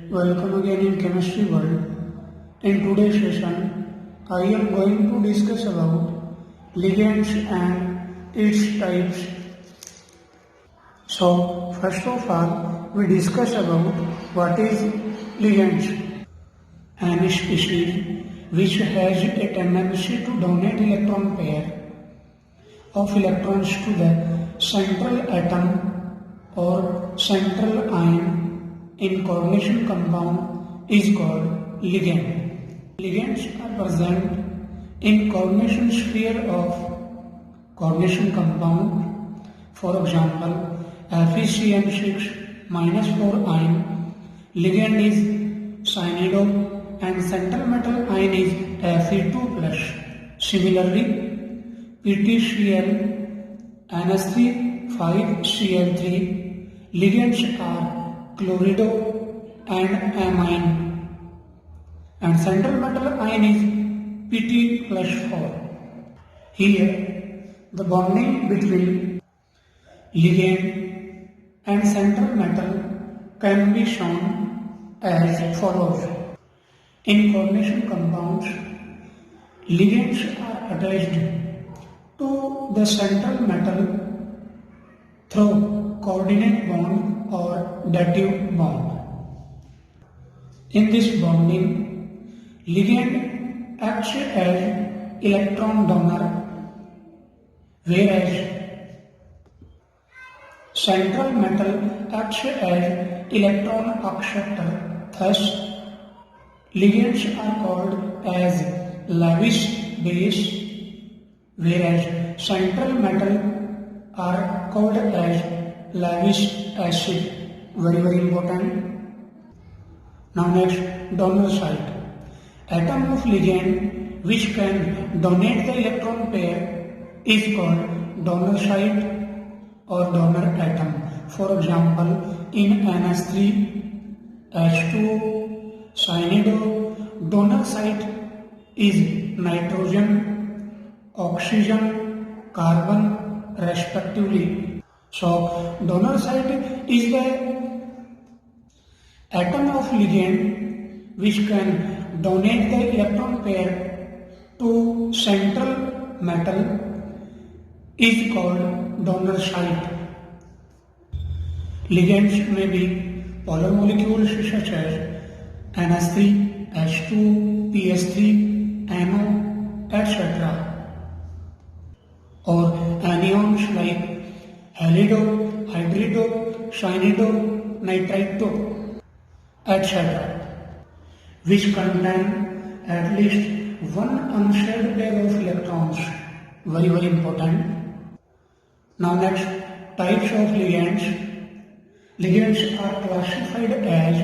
welcome again in Chemistry World. In today's session, I am going to discuss about ligands and its types. So, first of all, we discuss about what is ligands. An species which has a tendency to donate electron pair of electrons to the central atom or central ion in coordination compound is called ligand. Ligands are present in coordination sphere of coordination compound. For example, FeCN6 -4 ion ligand is cyanido and central metal ion is Fe2+. Similarly, PTCl NS3 5Cl3 ligands are chlorido and amine, and central metal ion is Pt+4. Here, the bonding between ligand and central metal can be shown as follows. In coordination compounds, ligands are attached to the central metal through coordinate bond or dative bond. In this bonding, ligand acts as electron donor, whereas central metal acts as electron acceptor. Thus, ligands are called as Lewis base, whereas central metal are called as Lewis acid. Very important. Now next, donor site. Atom of ligand which can donate the electron pair is called donor site or donor atom. For example, in NS3, H2, cyanido, donor site is nitrogen, oxygen, carbon respectively. So, donor site is the atom of ligand which can donate the electron pair to central metal is called donor site. Ligands may be polar molecules such as NS3, H2, PS3, NO, etc. or anions like halido, hydrido, cyanido, nitrito, etc. which contain at least one unshelled pair of electrons. Very important. Now next, types of ligands. Ligands are classified as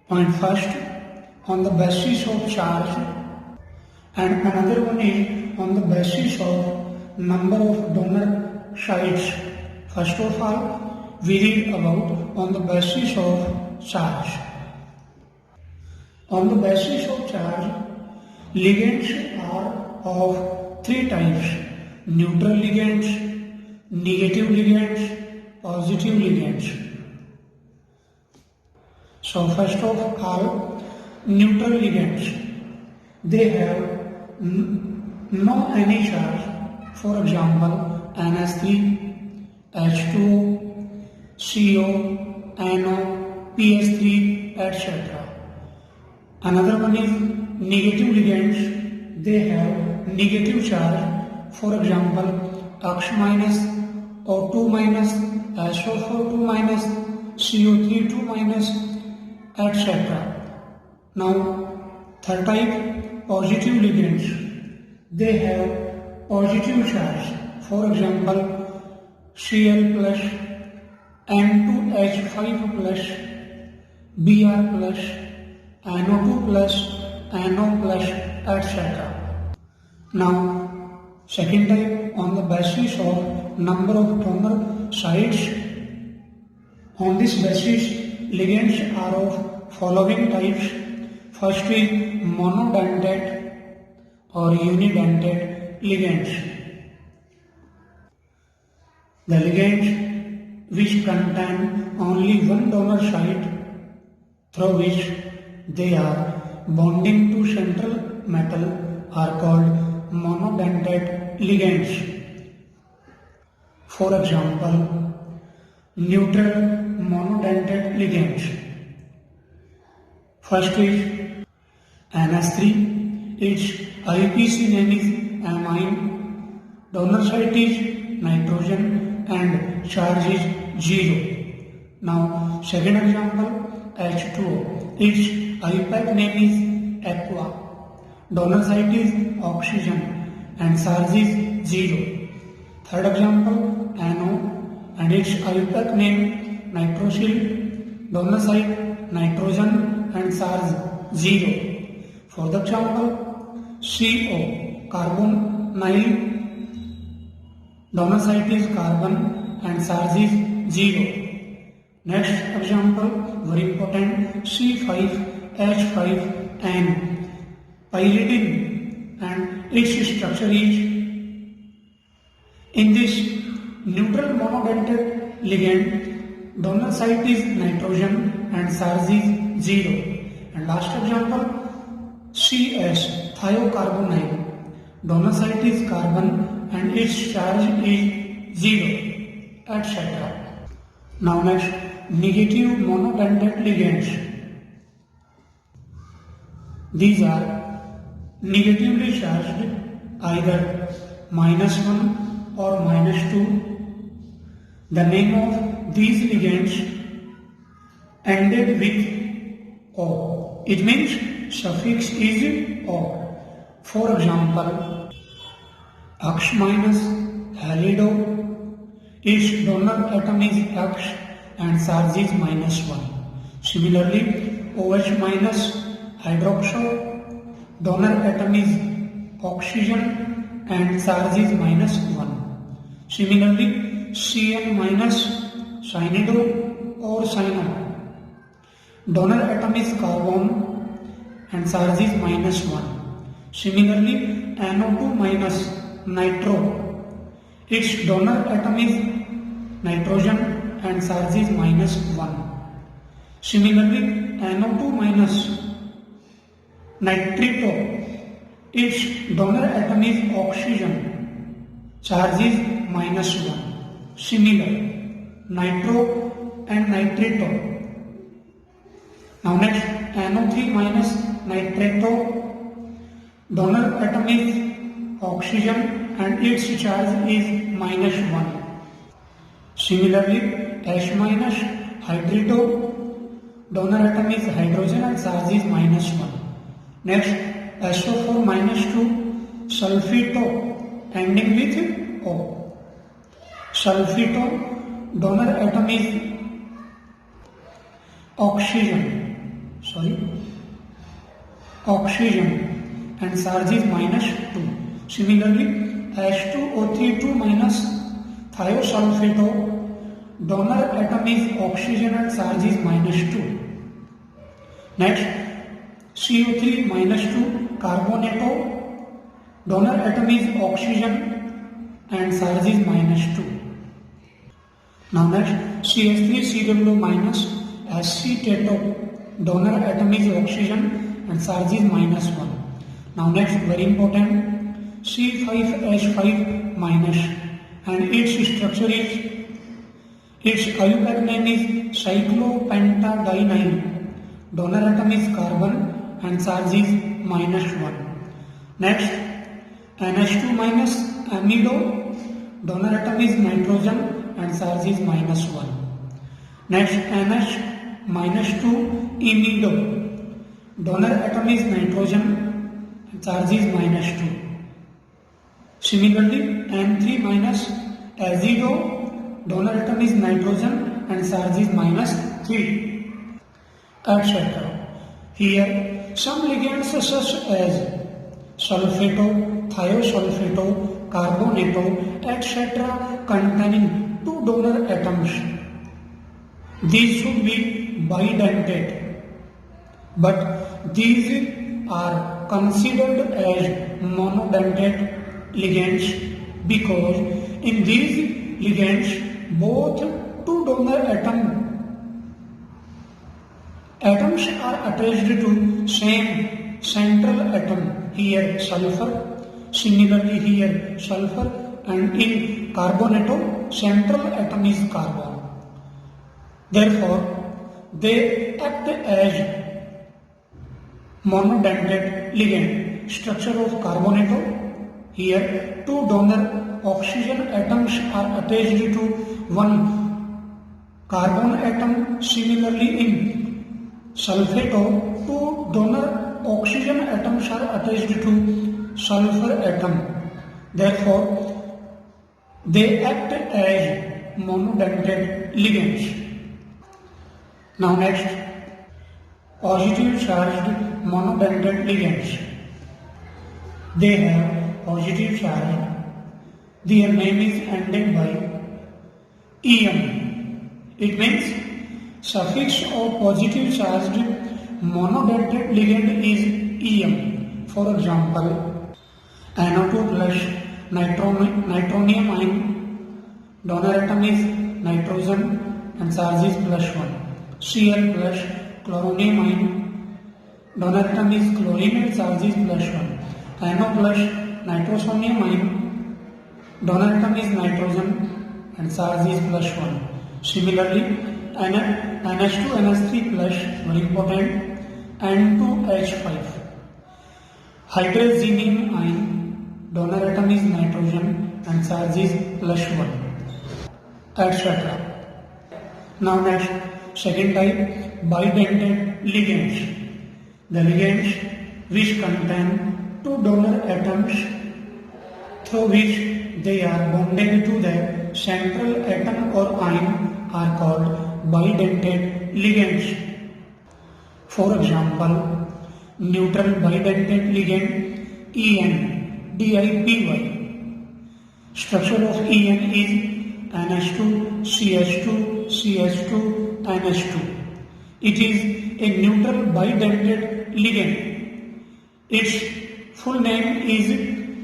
point first on the basis of charge, and another one is on the basis of number of donor sites. First of all, we read about on the basis of charge. On the basis of charge, ligands are of three types: neutral ligands, negative ligands, positive ligands. So first of all, neutral ligands. They have no any charge. For example, NS3, H2, CO, NO, PS3, etc. Another one is negative ligands. They have negative charge. For example, X-, O2-, SO4-, CO3-, etc. Now, third type, positive ligands. They have positive charge. For example, Cl+, N2H5+, Br+, NO2+, NO+, etc. Now, second type on the basis of number of donor sites. On this basis, ligands are of following types. First is monodentate or unidentate ligands. The ligands which contain only one donor site through which they are bonding to central metal are called monodentate ligands. For example, neutral monodentate ligands. First is NH3, its IUPAC name is amine, donor site is nitrogen and charge is 0. Now second example, H2O, its IUPAC name is aqua, donor site is oxygen and charge is 0. Third example, NO and its IUPAC name nitrosyl, donor site nitrogen and charge 0. Fourth example, CO, carbonyl, donor site is carbon and charge is 0. Next example, very important, C5H5N, pyridine, and its structure is, in this neutral monodentate ligand, donor site is nitrogen and charge is 0. And last example, CS, thiocarbonyl, donor site is carbon and its charge is 0, etc. Now next, negative monodentate ligands. These are negatively charged, either -1 or -2. The name of these ligands ended with O. It means suffix is O. For example, X minus halido, its donor atom is X and charge is -1. Similarly, OH minus hydroxo, donor atom is oxygen and charge is -1. Similarly, Cn minus cyanido or cyano, donor atom is carbon and charge is -1. Similarly, NO2 minus nitro, its donor atom is nitrogen and charge is -1. Similarly, NO2 minus nitrito, its donor atom is oxygen, charge is -1. Similar, nitro and nitrito. Now next, NO3 minus nitrito, donor atom is oxygen and its charge is -1. Similarly, H minus hydrito, donor atom is hydrogen and charge is -1. Next, SO4 minus 2, sulfito, ending with O. Sulfito, donor atom is oxygen and charge is -2. Similarly, H2O32 minus thiosulfito, donor atom is oxygen and charge is -2. Next, CO3 minus 2 carbonato, donor atom is oxygen and charge is -2. Now next, CH3 CW minus acetate, donor atom is oxygen and charge is -1. Now next, very important, C5H5 minus and its structure is, its IUPAC name is cyclopentadiene, donor atom is carbon and charge is -1. Next, NH2 minus amido, donor atom is nitrogen and charge is -1. Next, NH minus 2 imido, donor atom is nitrogen and charge is -2. Similarly, N3 minus azido, donor atom is nitrogen and charge is -3, etc. Here, some ligands such as sulfato, thiosulfato, carbonato, etc. containing 2 donor atoms. These should be bidentate, but these are considered as monodentate ligands because in these ligands both 2 donor atoms Atoms are attached to same central atom, here sulfur, similarly here sulfur, and in carbonatom central atom is carbon. Therefore, they act as monodentate ligand. Structure of carbonatom, here two donor oxygen atoms are attached to one carbon atom. Similarly in sulfato, two donor oxygen atoms are attached to sulfur atom. Therefore, they act as monodentate ligands. Now next, positive charged monodentate ligands. They have positive charge. Their name is ended by em. It means suffix of positive charged monodentate ligand is em. For example, NO2 plus nitronium ion, donor atom is nitrogen and charge is +1. Cl plus chloronium ion, donor atom is chlorine and charge is +1. NO plus nitrosonium ion, donor atom is nitrogen and charge is +1. Similarly, NH2 NH3 plus, very important, N2H5. Hydrazinium ion, donor atom is nitrogen and charge is +1, etc. Now next, second type, bidentate ligands. The ligands which contain two donor atoms through which they are bonded to the central atom or ion are called bidentate ligands. For example, neutral bidentate ligand En, DIPY. Structure of En is NH2, CH2, CH2, NH2. It is a neutral bidentate ligand. Its full name is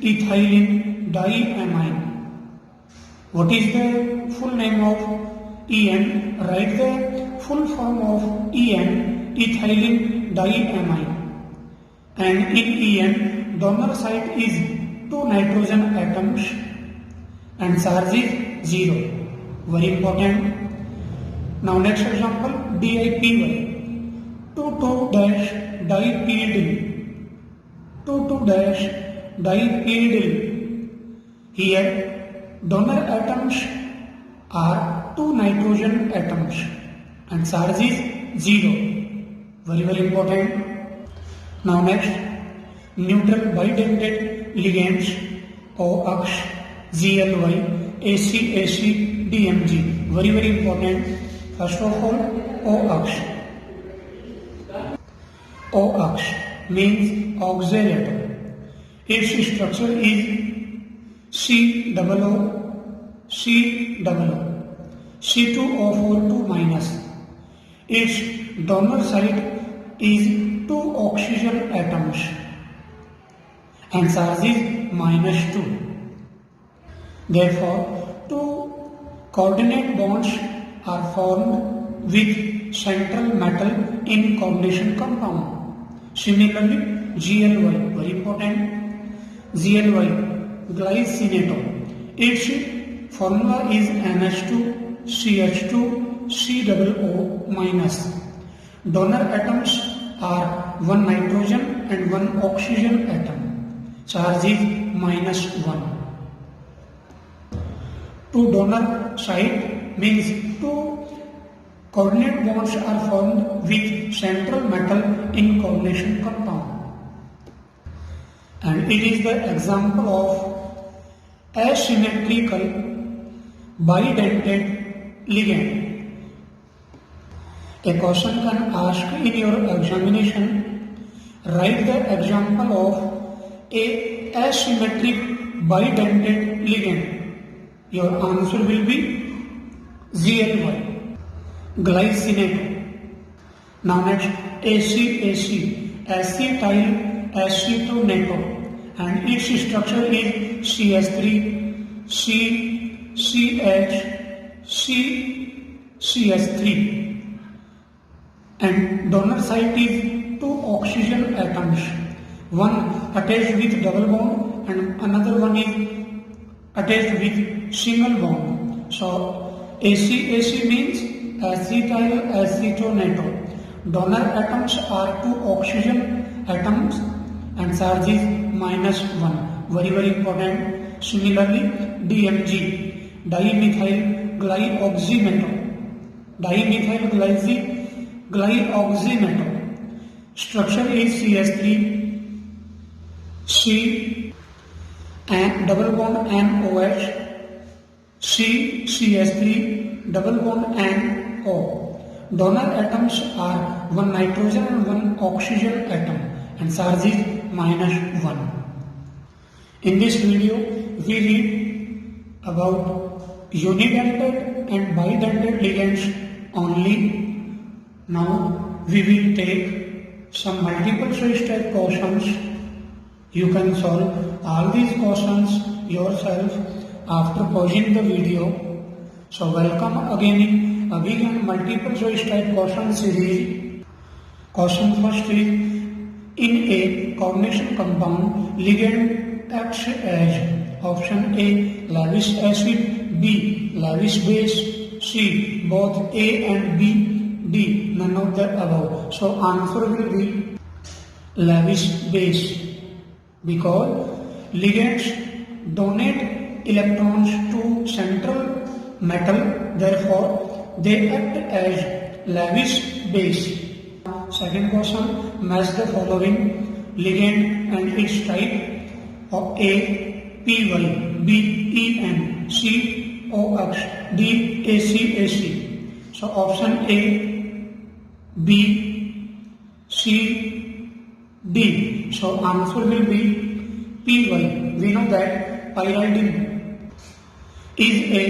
ethylene diamine. What is the full name of En? Write the full form of En, ethylene diamine. And in En, donor site is two nitrogen atoms and charge is 0. Very important. Now next example, DIPY. 2,2-dipyridine. 2,2-dipyridine. Here, donor atoms are two nitrogen atoms and charge is 0. Very, very important. Now next, neutral bidentate ligands OX, GLY, AC, DMG. Very, very important. First of all, OX. OX means oxalator. Its structure is COO, C2O4 2-. Its donor site is two oxygen atoms and charge is -2. Therefore, two coordinate bonds are formed with central metal in coordination compound. Similarly, GLY, very important, GLY, glycinato. Its formula is NH2, CH2, COO-. Donor atoms are one nitrogen and one oxygen atom. Charge is -1. Two donor site means two coordinate bonds are formed with central metal in coordination compound. And it is the example of asymmetrical bidentate ligand. A question can ask in your examination, write the example of a asymmetric bidentate ligand. Your answer will be GLY, glycinato. Now next, AC, acetyl acetonato, and its structure is CH3, CH, CH3. and donor site is two oxygen atoms, one attached with double bond and another one is attached with single bond. So ACAC means acetyl acetonate. Donor atoms are two oxygen atoms and charge is -1. Very important. Similarly, DMG, dimethyl glyoxymethyl. Dimethyl glyoxymethyl. Structure is CH3, C and double bond NOH, C CH3 double bond NO. Donor atoms are one nitrogen and one oxygen atom and charge is -1. In this video, we read about unidentate and bidentate ligands only. Now we will take some multiple choice type questions. You can solve all these questions yourself after pausing the video. So welcome again in again multiple choice type question series. Question first is, in a coordination compound, ligand acts as option A Lewis acid, B Lewis base, C both A and B, D none of the above. So answer will be Lewis base, because ligands donate electrons to central metal, therefore they act as Lewis base. Second question, match the following ligand and its type of A PY, B EN, C OX, D ACAC. So option A, B, C, D. So answer will be PY. We know that pyridine is a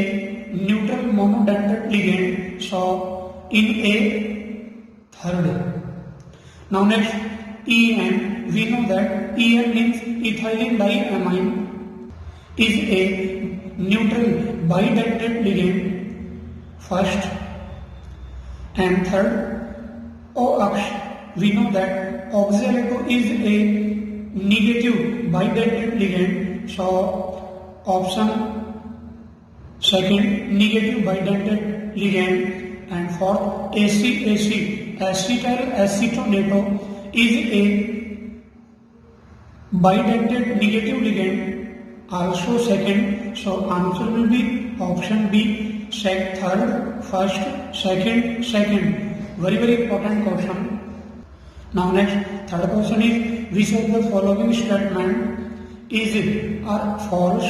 neutral monodentate ligand. So in A, third. Now next, EN. We know that EN means ethylene diamine is a neutral bidentate ligand, first. And third, OX. We know that oxalato is a negative bidentate ligand. So option second, negative bidentate ligand. And fourth, ACAC, acetyl acetonate is a bidentate negative ligand, also second. So answer will be option B, third, first, second. Very important question. Now next, third question is, which of the following statement is it or false?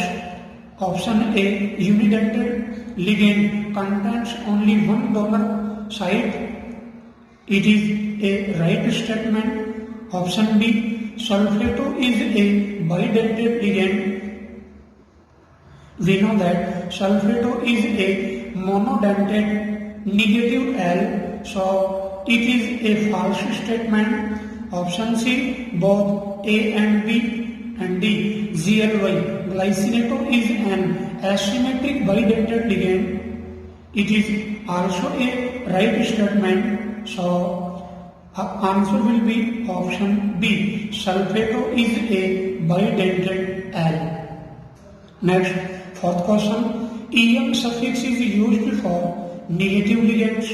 Option A, unidentate ligand contains only one donor site. It is a right statement. Option B, sulfato is a bidentate ligand. We know that sulfato is a monodentate negative L, so it is a false statement. Option C, both A and B. And D, GLY, glycinato is an asymmetric bidentate ligand. It is also a right statement. So answer will be option B, sulfato is a bidentate L. Next, fourth question, EM suffix is used for negative ligands,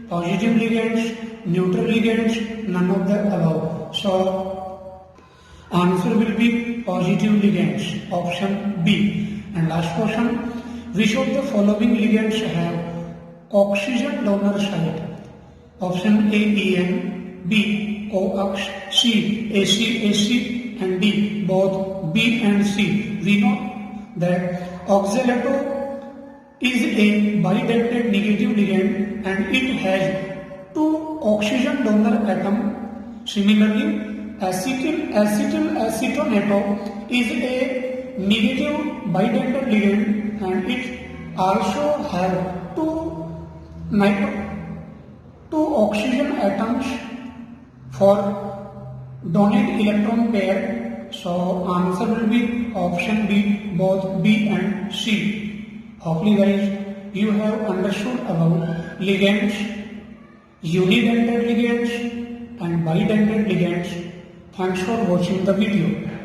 positive ligands, neutral ligands, none of the above. So answer will be positive ligands, option B. And last question, which of the following ligands have oxygen donor site? Option A EN, B OX, C ACAC and D both B and C. We know that oxalato is a bidentate negative ligand and it has two oxygen donor atoms. Similarly, acetyl acetonate is a negative bidentate ligand and it also have two oxygen atoms for donate electron pair. So answer will be option B, both B and C. Hopefully guys, you have understood about ligands unidentate ligands and bidentate ligands. Thanks for watching the video.